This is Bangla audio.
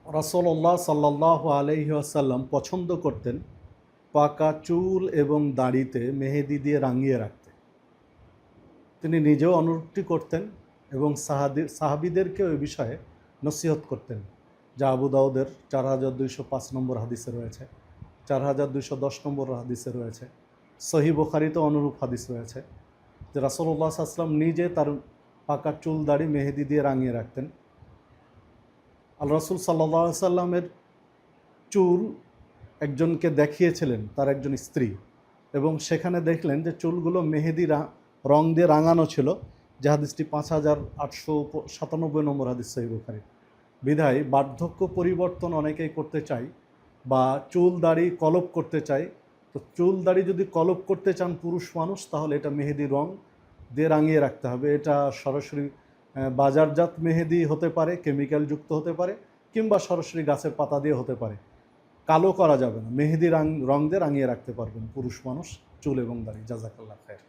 রাসূলুল্লাহ সাল্লাল্লাহু আলাইহি ওয়াসাল্লাম পছন্দ করতেন পাকা চুল এবং দাড়িতে মেহেদি দিয়ে রাঙিয়ে রাখতে। তিনি নিজেও অনুরূপটি করতেন এবং সাহাবীদেরকে ওই বিষয়ে নসিহত করতেন, যা আবু দাউদের 4205 নম্বর হাদিসে রয়েছে, 4210 নম্বর হাদিসে রয়েছে, সহিহ বুখারীতে অনুরূপ হাদিস রয়েছে যে রাসূলুল্লাহ সাল্লাল্লাহু আলাইহি ওয়াসাল্লাম নিজে তার পাকা চুল দাড়ি মেহেদি দিয়ে রাঙিয়ে রাখতেন। আল্লাহ রাসূল সাল্লাল্লাহু আলাইহি ওয়াসাল্লামের চুল একজনকে দেখিয়েছিলেন তার একজন স্ত্রী, এবং সেখানে দেখলেন যে চুলগুলো মেহেদি রং দিয়ে রাঙানো ছিল, যে হাদিসটি 5897 নম্বর হাদিস সহিহ বুখারী। বিধায় বার্ধক্য পরিবর্তন অনেকেই করতে চায় বা চুল দাড়ি কলপ করতে চায়। তো চুল দাড়ি যদি কলপ করতে চান পুরুষ মানুষ, তাহলে এটা মেহেদি রং দিয়ে রাঙিয়ে রাখতে হবে। এটা সরাসরি বাজারজাত মেহেদি হতে পারে, কেমিক্যালযুক্ত হতে পারে, কিংবা সরাসরি গাছের পাতা দিয়ে হতে পারে। কালো করা যাবে না, মেহেদি রং দিয়ে রাঙিয়ে রাখতে পারবেন পুরুষ মানুষ চুল এবং দাড়ি। জাযাকাল্লাহ খায়ের।